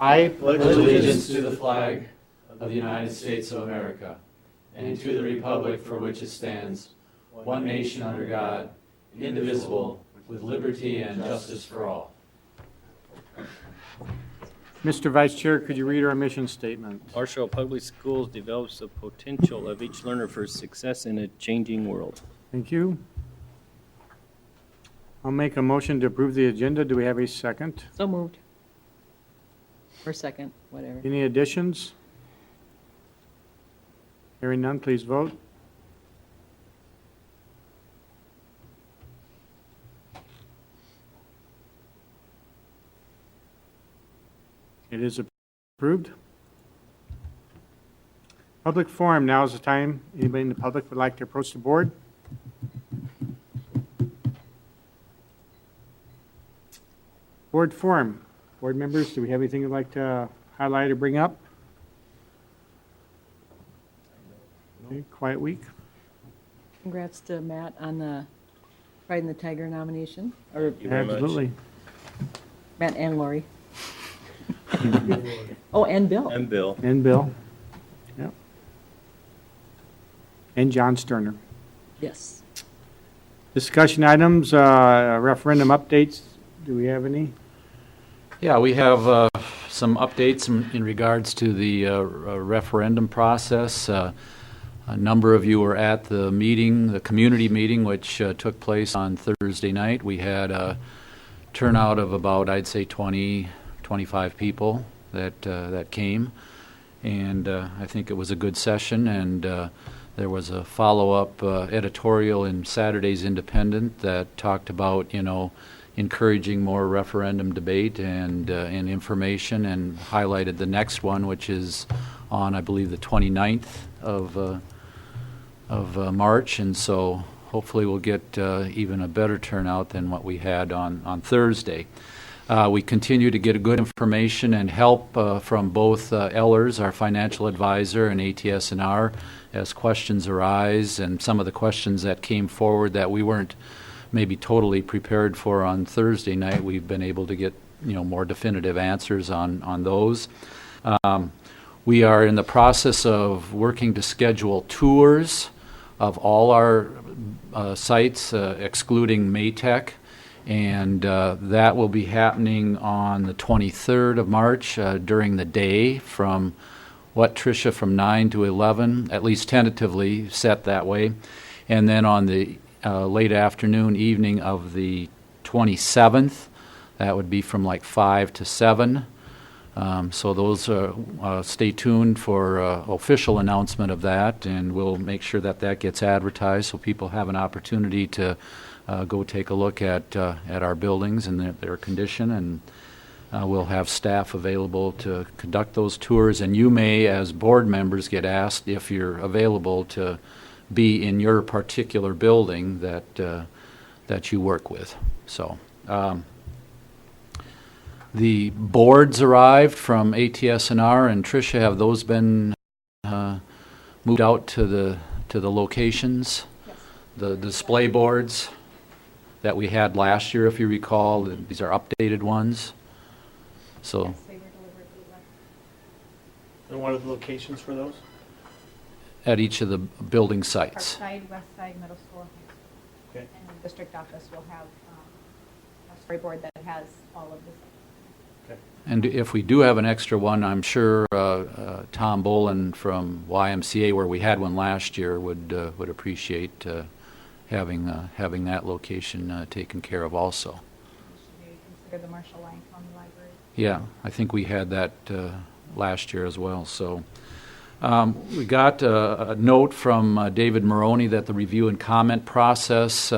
I pledge allegiance to the flag of the United States of America and to the republic for which it stands, one nation under God, indivisible, with liberty and justice for all. Mr. Vice Chair, could you read our mission statement? Marshall Public Schools develops the potential of each learner for success in a changing world. Thank you. I'll make a motion to approve the agenda. Do we have a second? So moved. Or second, whatever. Any additions? Hearing none, please vote. It is approved. Public forum, now is the time. Anybody in the public would like to approach the board? Board forum. Board members, do we have anything you'd like to highlight or bring up? Okay, quiet week. Congrats to Matt on the Pride and the Tiger nomination. Or Thank you very much. Absolutely. Matt and Lori. Oh, and Bill. And Bill. And Bill. Yep. And John Sterner. Yes. Discussion items, referendum updates. Do we have any? Yeah, we have some updates in regards to the referendum process. A number of you were at the meeting, the community meeting, which took place on Thursday night. We had a turnout of about, I'd say, 20, 25 people that came, and I think it was a good session. And there was a follow-up editorial in Saturday's Independent that talked about, encouraging more referendum debate and information, and highlighted the next one, which is on, I believe, the 29th of March, and so hopefully we'll get even a better turnout than what we had on Thursday. We continue to get good information and help from both Ellers, our financial advisor, and ATS&R as questions arise, and some of the questions that came forward that we weren't maybe totally prepared for on Thursday night, we've been able to get more definitive answers on those. We are in the process of working to schedule tours of all our sites, excluding Maytech, and that will be happening on the 23rd of March during the day from Tricia, from 9 to 11, at least tentatively set that way, and then on the late afternoon, evening of the 27th, that would be from like 5 to 7. So those stay tuned for official announcement of that, and we'll make sure that gets advertised so people have an opportunity to go take a look at our buildings and their condition, and we'll have staff available to conduct those tours. And you may, as board members, get asked if you're available to be in your particular building that you work with. So. The boards arrived from ATS&R and Tricia. Have those been moved out to the locations? Yes. The display boards that we had last year, if you recall, these are updated ones. So Yes, they were delivered to the left. And what are the locations for those? at each of the building sites. Park side, west side, middle school. Okay. And the district office will have a storyboard that has all of this. And if we do have an extra one, I'm sure Tom Bolin from YMCA, where we had one last year, would appreciate having that location taken care of also. Should maybe consider the Marshall Lyon County Library. Yeah, I think we had that last year as well. So we got a note from David Maroney that the review and comment process,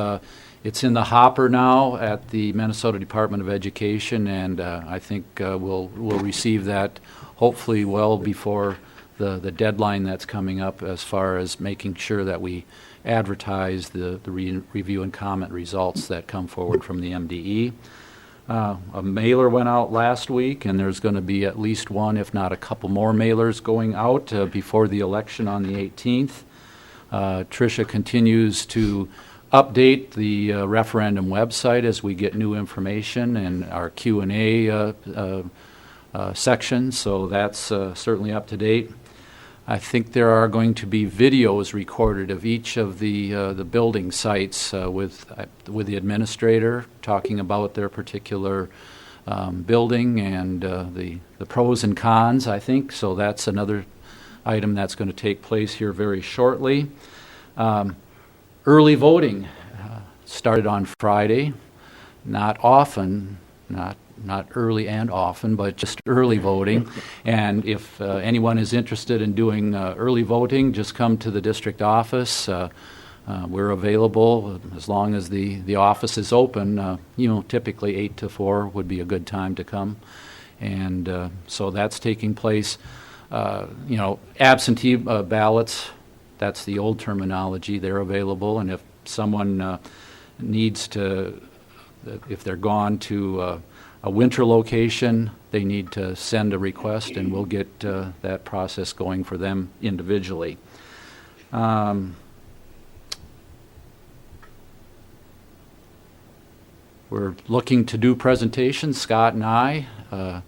it's in the hopper now at the Minnesota Department of Education, and I think we'll receive that hopefully well before the deadline that's coming up, as far as making sure that we advertise the review and comment results that come forward from the MDE. A mailer went out last week, and there's going to be at least one, if not a couple more mailers going out before the election on the 18th. Tricia continues to update the referendum website as we get new information, and our Q&A section, so that's certainly up to date. I think there are going to be videos recorded of each of the building sites with the administrator talking about their particular building and the pros and cons, I think. So that's another item that's going to take place here very shortly. Early voting started on Friday. Not often, not early and often, but just early voting. And if anyone is interested in doing early voting, just come to the district office. We're available as long as the office is open. Typically 8 to 4 would be a good time to come. And so that's taking place. Absentee ballots, that's the old terminology, they're available. And if someone needs to, if they're gone to a winter location, they need to send a request, and we'll get that process going for them individually. We're looking to do presentations, Scott and I,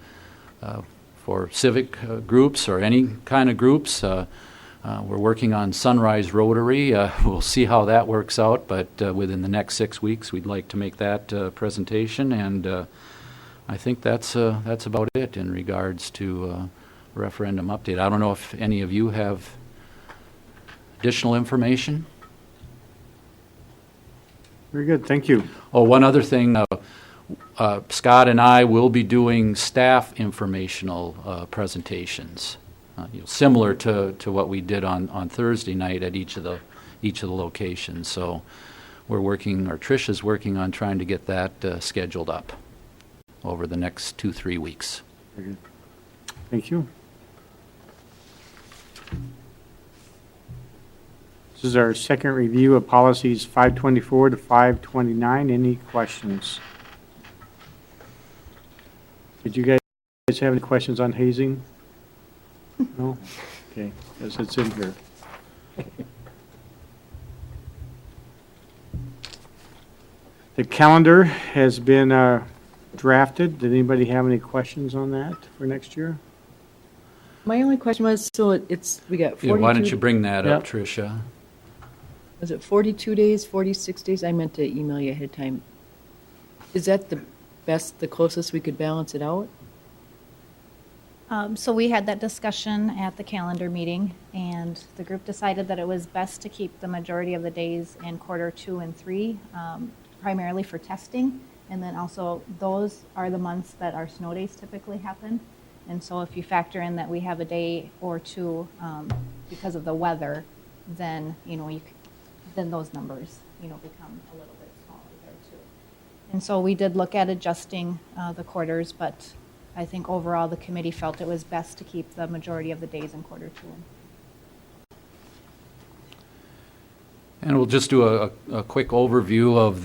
for civic groups or any kind of groups. We're working on Sunrise Rotary. We'll see how that works out, but within the next 6 weeks, we'd like to make that presentation, and I think that's about it in regards to referendum update. I don't know if any of you have additional information. Very good, thank you. Oh, one other thing, Scott and I will be doing staff informational presentations, similar to what we did on Thursday night at each of the locations. So we're working, or Tricia's working on trying to get that scheduled up over the next 2-3 weeks. Very good. Thank you. This is our second review of policies 524 to 529. Any questions? Did you guys have any questions on hazing? No? Okay, yes, it's in here. The calendar has been drafted. Did anybody have any questions on that for next year? My only question was, so we got 42. Yeah, why don't you bring that up, Yep. Tricia? Was it 42 days, 46 days? I meant to email you ahead of time. Is that the closest we could balance it out? So we had that discussion at the calendar meeting, and the group decided that it was best to keep the majority of the days in quarter 2 and 3, primarily for testing. And then also, those are the months that our snow days typically happen. And so if you factor in that we have a day or two because of the weather, then, then those numbers, become a little bit smaller there too. And so we did look at adjusting the quarters, but I think overall the committee felt it was best to keep the majority of the days in quarter 2. And we'll just do a quick overview of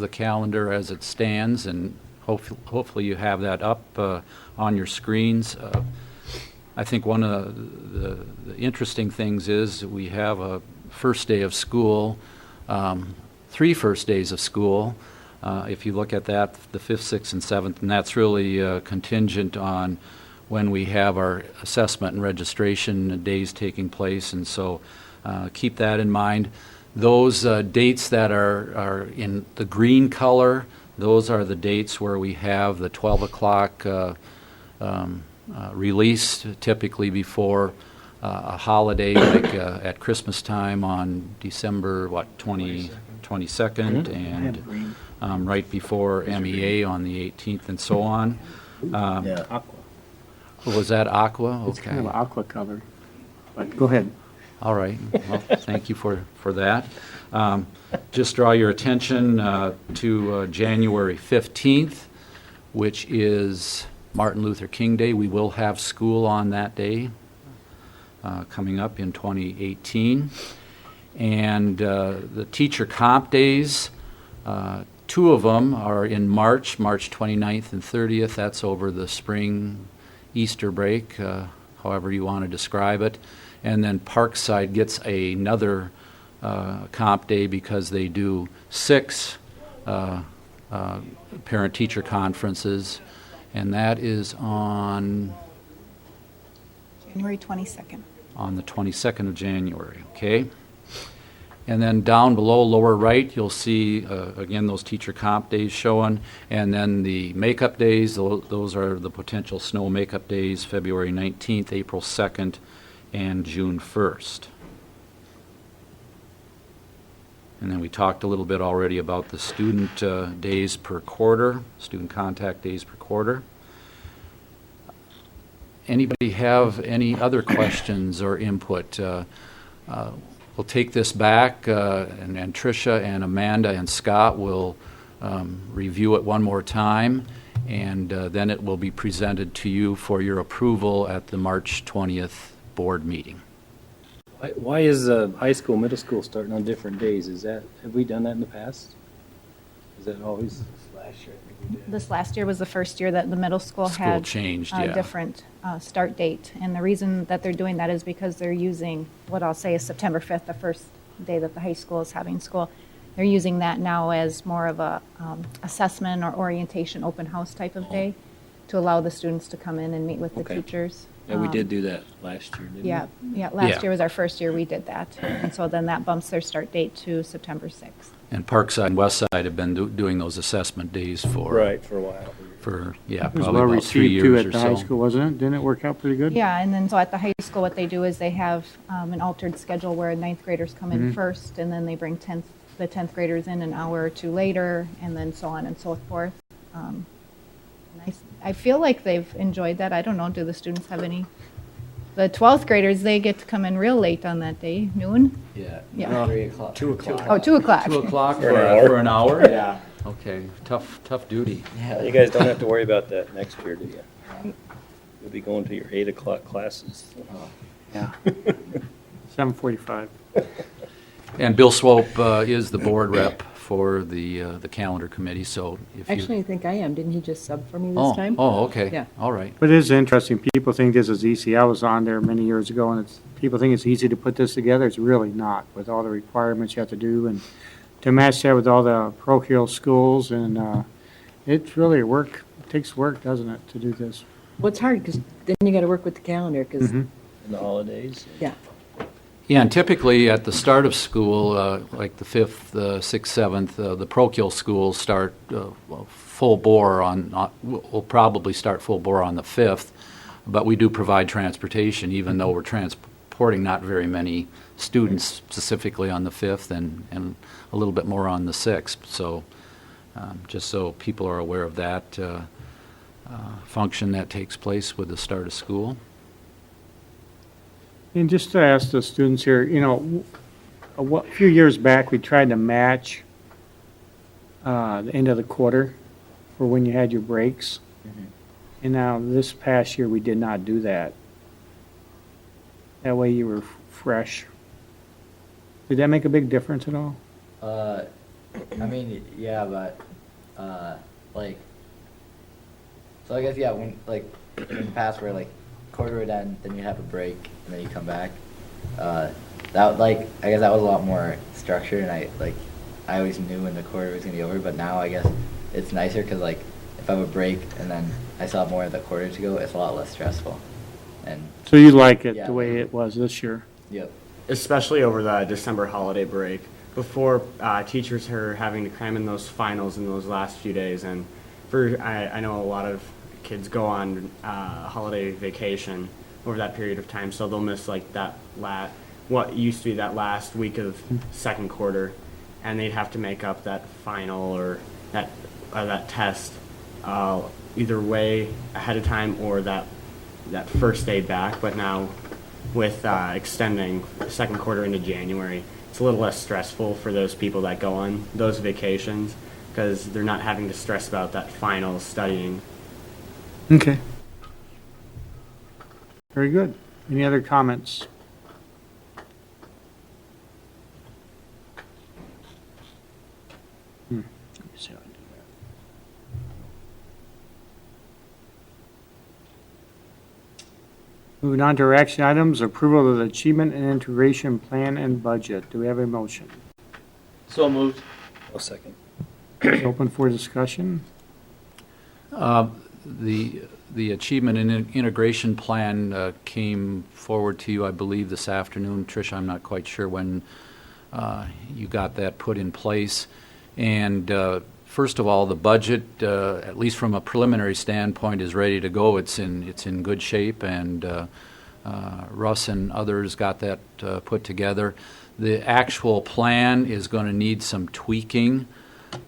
the calendar as it stands, and hopefully you have that up on your screens. I think one of the interesting things is we have a first day of school, 3 first days of school. If you look at that, the 5th, 6th, and 7th, and that's really contingent on when we have our assessment and registration days taking place, and so keep that in mind. Those dates that are in the green color, those are the dates where we have the 12 o'clock release, typically before a holiday like at Christmas time on December 22nd, and right before MEA on the 18th, and so on. Aqua. Was that Aqua? It's Okay. kind of an aqua color, but go ahead. All right. Well, thank you for that. Just draw your attention to January 15th, which is Martin Luther King Day. We will have school on that day coming up in 2018. And the teacher comp days, 2 of them are in March 29th and 30th. That's over the spring Easter break, however you want to describe it. And then Parkside gets another comp day because they do 6 parent-teacher conferences, and that is on January 22nd. the 22nd of January, okay? And then down below, lower right, you'll see, again, those teacher comp days showing, and then the makeup days, those are the potential snow makeup days, February 19th, April 2nd, and June 1st. And then we talked a little bit already about the student days per quarter, student contact days per quarter. Anybody have any other questions or input? We'll take this back, and Tricia and Amanda and Scott will review it one more time, and then it will be presented to you for your approval at the March 20th board meeting. Why is high school, middle school starting on different days? Have we done that in the past? Is that always? Last year, I think we did. This last year was the first year that the middle school School had changed, a yeah. different start date. And the reason that they're doing that is because they're using what I'll say is September 5th, the first day that the high school is having school. They're using that now as more of a assessment or orientation open house type of day to allow the students to come in and meet with the Okay. teachers. Yeah, we did do that last year, didn't we? Yeah, last Yeah. year was our first year we did that. And so then that bumps their start date to September 6th. And Parkside and Westside have been doing those assessment days for, Right, for a while. yeah, It was probably well about 3 received too years at or the high so. school, wasn't it? Didn't it work out pretty good? Yeah, and then so at the high school, what they do is they have an altered schedule where ninth graders come in first, and then they bring the 10th graders in an hour or two later, and then so on and so forth. And I feel like they've enjoyed that. I don't know, do the students have any? The 12th graders, they get to come in real late on that day, noon? Yeah. Yeah. 3 o'clock. 2 o'clock. Oh, 2 o'clock. 2 o'clock For an hour? for an hour? Yeah. Okay, tough duty. Yeah. You guys don't have to worry about that next year, do you? You'll be going to your 8 o'clock classes. Yeah. 7:45. And Bill Swope is the board rep for the calendar committee, so if you... Actually, I think I am. Didn't he just sub for me Oh, this time? oh, okay. Yeah. All right. But it is interesting. People think this is easy. I was on there many years ago, and people think it's easy to put this together. It's really not, with all the requirements you have to do, and to match that with all the parochial schools, and it's really work. It takes work, doesn't it, to do this? Well, it's hard because then you got to work with the calendar because, Mhm. In the holidays. yeah. Yeah, and typically at the start of school, like the 5th, 6th, 7th, the parochial schools start full bore we'll probably start full bore on the 5th, but we do provide transportation, even though we're transporting not very many students specifically on the 5th and a little bit more on the 6th. So just so people are aware of that function that takes place with the start of school. And just to ask the students here, a few years back, we tried to match the end of the quarter for when you had your breaks. And now this past year, we did not do that. That way you were fresh. Did that make a big difference at all? I mean, yeah, but, like, so I guess, yeah, when, like, in the past where, like, quarter would end, then you have a break, and then you come back, that, like, I guess that was a lot more structured, and I always knew when the quarter was gonna be over, but now I guess it's nicer, because, like, if I have a break, and then I still have more of the quarter to go, it's a lot less stressful, and, So you like it Yeah. the way it was this year? yep. Especially over the December holiday break. Before, teachers are having to cram in those finals in those last few days, and I know a lot of kids go on holiday vacation over that period of time, so they'll miss like what used to be that last week of second quarter, and they'd have to make up that final or that test either way ahead of time or that first day back. But now with extending the second quarter into January, it's a little less stressful for those people that go on those vacations because they're not having to stress about that final studying. Okay. Very good. Any other comments? Let me see how I do that. Moving on to our action items, approval of the achievement and integration plan and budget. Do we have a motion? So moved. I'll second. It's open for discussion. the Achievement and Integration Plan came forward to you, I believe, this afternoon. Tricia, I'm not quite sure when you got that put in place. And first of all, the budget, at least from a preliminary standpoint, is ready to go. It's in good shape, and Russ and others got that put together. The actual plan is going to need some tweaking.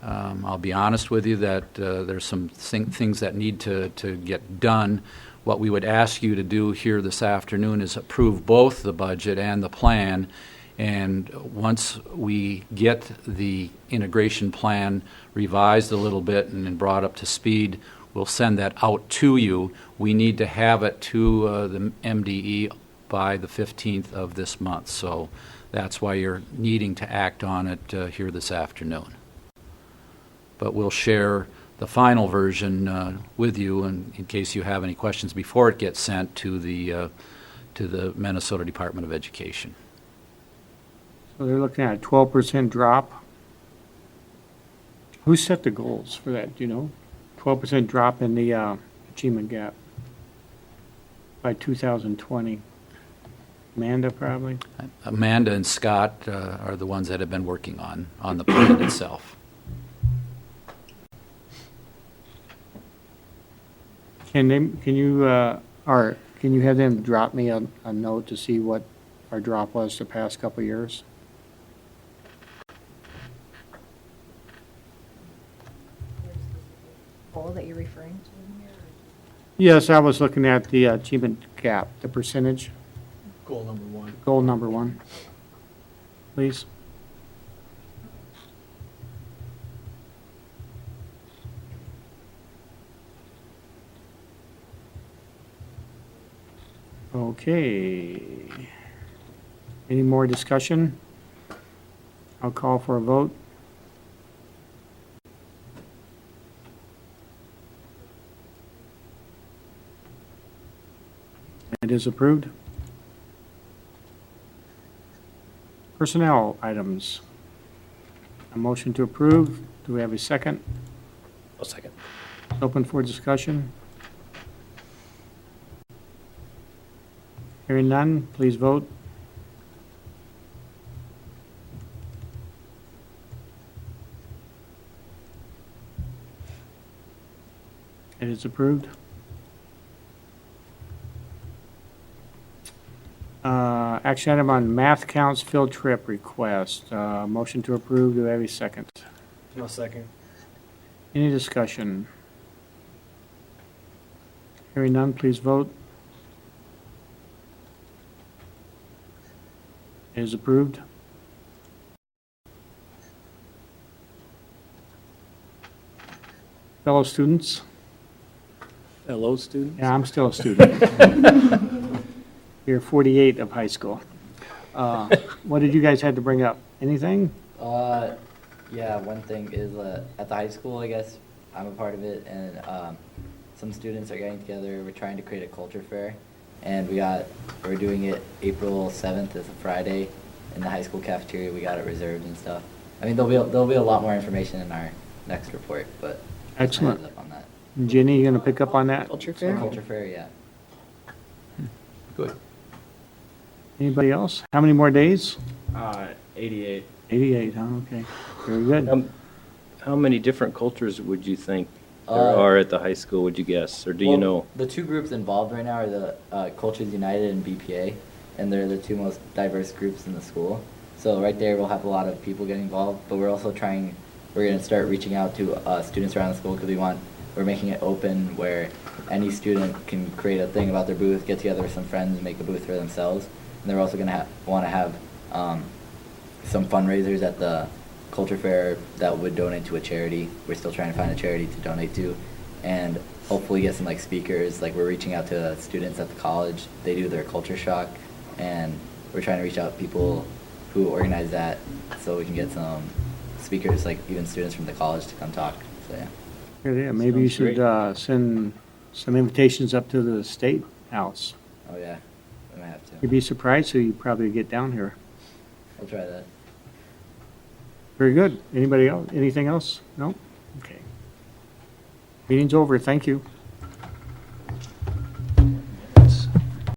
I'll be honest with you that there's some things that need to get done. What we would ask you to do here this afternoon is approve both the budget and the plan. And once we get the integration plan revised a little bit and brought up to speed, we'll send that out to you. We need to have it to the MDE by the 15th of this month. So that's why you're needing to act on it here this afternoon. But we'll share the final version with you in case you have any questions before it gets sent to the Minnesota Department of Education. So they're looking at a 12% drop. Who set the goals for that, do you know? 12% drop in the achievement gap by 2020. Amanda, probably? Amanda and Scott are the ones that have been working on the plan itself. Can you have them drop me a note to see what our drop was the past couple of years? Goal that you're referring to in here? Yes, I was looking at the achievement gap, the percentage. Goal number one. Goal number one, please. Okay. Any more discussion? I'll call for a vote. It is approved. Personnel items. A motion to approve. Do we have a second? I'll second. Open for discussion. Hearing none, please vote. It is approved. Action item on math counts field trip request. Motion to approve. Do we have a second? No second. Any discussion? Hearing none, please vote. It is approved. Fellow students? Hello, students. Yeah, I'm still a student. You're 48 of high school. What did you guys have to bring up? Anything? Yeah, one thing is at the high school, I guess, I'm a part of it, and some students are getting together. We're trying to create a culture fair, and we're doing it April 7th. It's a Friday in the high school cafeteria. We got it reserved and stuff. I mean, there'll be a lot more information in our next report, but Excellent. heads up on that. Jenny, you going to pick up on that? Culture fair? Culture fair, yeah. Good. Anybody else? How many more days? 88. 88, huh? Okay. Very good. How many different cultures would you think there Uh, are at the high school, would you guess, or do you Well, know? The two groups involved right now are the Cultures United and BPA, and they're the two most diverse groups in the school. So right there, we'll have a lot of people getting involved, but we're also going to start reaching out to students around the school because we're making it open where any student can create a thing about their booth, get together with some friends, and make a booth for themselves. And they're also going to want to have some fundraisers at the culture fair that would donate to a charity. We're still trying to find a charity to donate to, and hopefully get some speakers. We're reaching out to students at the college. They do their culture shock, and we're trying to reach out to people who organize that so we can get some speakers, even students from the college, to come talk. So yeah. Yeah, maybe you Sounds should send some invitations up to the State House. Oh yeah, we might have to. You'd be surprised who you probably get down here. We'll try that. Very good. Anybody else? Anything else? No? Okay. Meeting's over. Thank you.